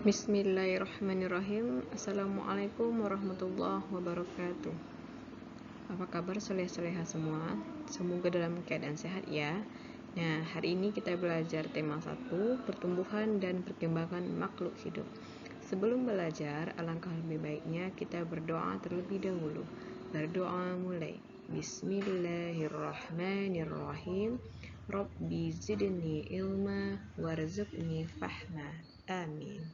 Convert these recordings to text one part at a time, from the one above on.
Bismillahirrahmanirrahim. Assalamualaikum warahmatullahi wabarakatuh. Apa kabar soleh-soleha semua? Semoga dalam keadaan sehat ya. Nah, hari ini kita belajar tema 1, pertumbuhan dan perkembangan makhluk hidup. Sebelum belajar, alangkah lebih baiknya kita berdoa terlebih dahulu. Berdoa mulai. Bismillahirrahmanirrahim. Rabbi zidni ilma warzuqni fahma. Amin.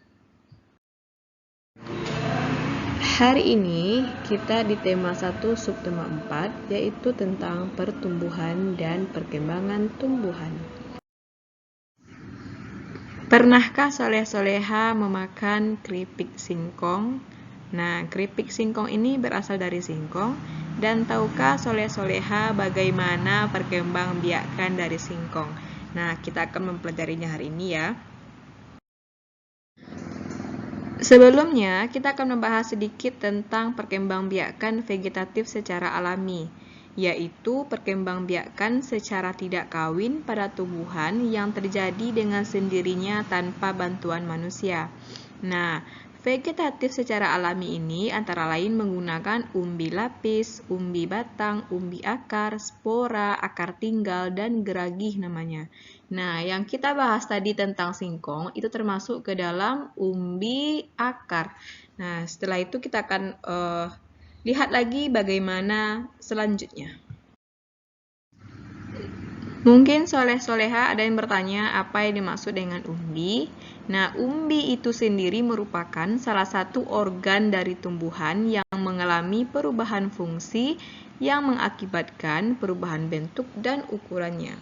Hari ini kita di tema 1 subtema 4, yaitu tentang pertumbuhan dan perkembangan tumbuhan. Pernahkah soleh-soleha memakan keripik singkong? Nah, keripik singkong ini berasal dari singkong. Dan tahukah soleh-soleha bagaimana perkembangbiakan dari singkong? Nah, kita akan mempelajarinya hari ini ya. Sebelumnya, kita akan membahas sedikit tentang perkembangbiakan vegetatif secara alami, yaitu perkembangbiakan secara tidak kawin pada tumbuhan yang terjadi dengan sendirinya tanpa bantuan manusia. Nah, vegetatif secara alami ini antara lain menggunakan umbi lapis, umbi batang, umbi akar, spora, akar tinggal, dan geragih namanya. Nah, yang kita bahas tadi tentang singkong itu termasuk ke dalam umbi akar. Nah, setelah itu kita akan lihat lagi bagaimana selanjutnya. Mungkin soleh-soleha ada yang bertanya apa yang dimaksud dengan umbi. Nah, umbi itu sendiri merupakan salah satu organ dari tumbuhan yang mengalami perubahan fungsi yang mengakibatkan perubahan bentuk dan ukurannya.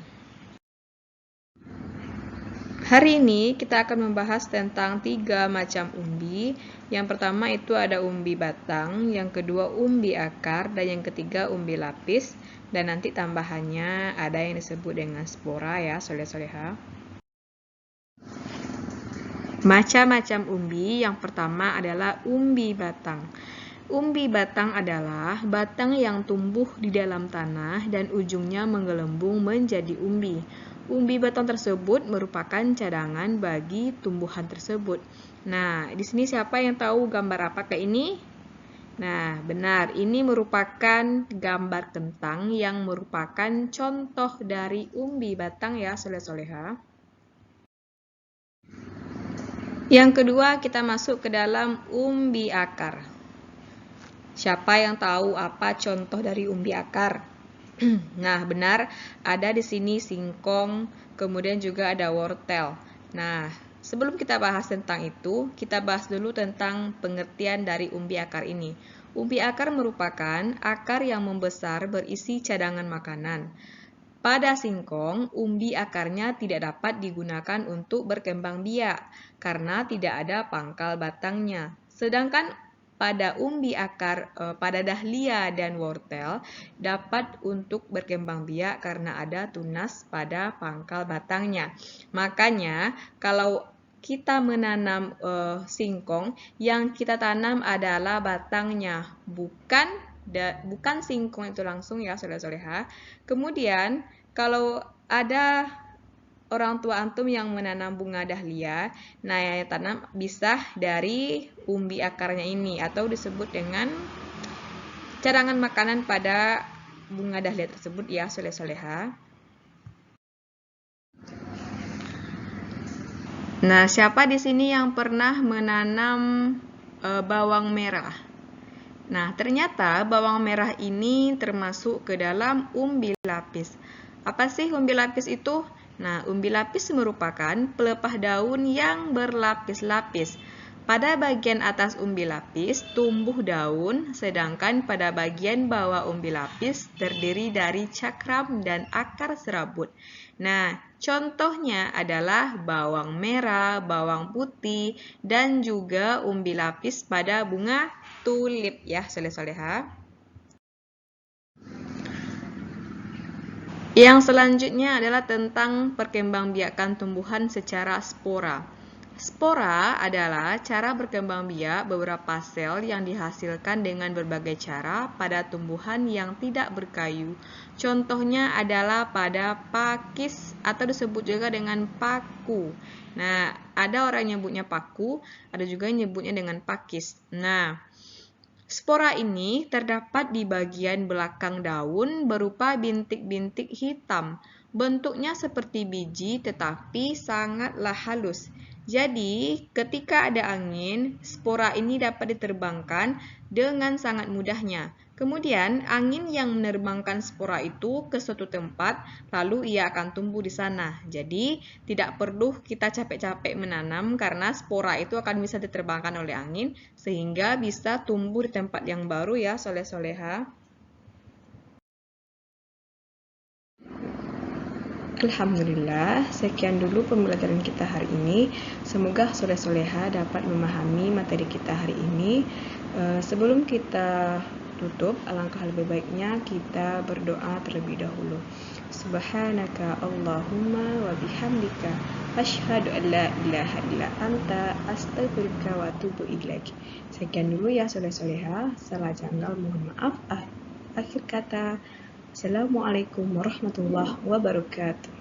Hari ini kita akan membahas tentang 3 macam umbi. Yang pertama itu ada umbi batang, yang kedua umbi akar, dan yang ketiga umbi lapis. Dan nanti tambahannya ada yang disebut dengan spora ya, soleh-soleha. Macam-macam umbi, yang pertama adalah umbi batang. Umbi batang adalah batang yang tumbuh di dalam tanah dan ujungnya menggelembung menjadi umbi. Umbi batang tersebut merupakan cadangan bagi tumbuhan tersebut. Nah, di sini siapa yang tahu gambar apakah ini? Nah, benar, ini merupakan gambar kentang yang merupakan contoh dari umbi batang ya, soleh-soleha. Yang kedua, kita masuk ke dalam umbi akar. Siapa yang tahu apa contoh dari umbi akar? Nah, benar, ada di sini singkong, kemudian juga ada wortel. Nah, sebelum kita bahas tentang itu, kita bahas dulu tentang pengertian dari umbi akar ini. Umbi akar merupakan akar yang membesar berisi cadangan makanan. Pada singkong, umbi akarnya tidak dapat digunakan untuk berkembang biak karena tidak ada pangkal batangnya. Sedangkan pada umbi akar pada dahlia dan wortel dapat untuk berkembang biak karena ada tunas pada pangkal batangnya. Makanya kalau kita menanam singkong, yang kita tanam adalah batangnya, bukan singkong itu langsung ya, soleh-soleha. Kemudian kalau ada orang tua antum yang menanam bunga dahlia, nah yang tanam bisa dari umbi akarnya ini atau disebut dengan cadangan makanan pada bunga dahlia tersebut ya, soleh-soleha. Nah, siapa di sini yang pernah menanam bawang merah? Nah, ternyata bawang merah ini termasuk ke dalam umbi lapis. Apa sih umbi lapis itu? Nah, umbi lapis merupakan pelepah daun yang berlapis-lapis. Pada bagian atas umbi lapis tumbuh daun, sedangkan pada bagian bawah umbi lapis terdiri dari cakram dan akar serabut. Nah, contohnya adalah bawang merah, bawang putih, dan juga umbi lapis pada bunga tulip ya, soleh-soleha. Yang selanjutnya adalah tentang perkembangbiakan tumbuhan secara spora. Spora adalah cara berkembang biak beberapa sel yang dihasilkan dengan berbagai cara pada tumbuhan yang tidak berkayu. Contohnya adalah pada pakis atau disebut juga dengan paku. Nah, ada orang yang nyebutnya paku, ada juga yang nyebutnya dengan pakis. Nah, spora ini terdapat di bagian belakang daun berupa bintik-bintik hitam. Bentuknya seperti biji tetapi sangatlah halus. Jadi, ketika ada angin, spora ini dapat diterbangkan dengan sangat mudahnya. Kemudian, angin yang menerbangkan spora itu ke suatu tempat, lalu ia akan tumbuh di sana. Jadi, tidak perlu kita capek-capek menanam karena spora itu akan bisa diterbangkan oleh angin, sehingga bisa tumbuh di tempat yang baru ya, soleh-soleha. Alhamdulillah, sekian dulu pembelajaran kita hari ini. Semoga soleh-soleha dapat memahami materi kita hari ini. Sebelum kita tutup, alangkah lebih baiknya kita berdoa terlebih dahulu. Subhanaka Allahumma wa bihamdika asyhadu an la ilaha illa anta astaghfiruka wa atubu ilaik. Sekian dulu ya soleh-soleha. Salah janggal mohon maaf. Akhir kata, Assalamualaikum warahmatullahi wabarakatuh.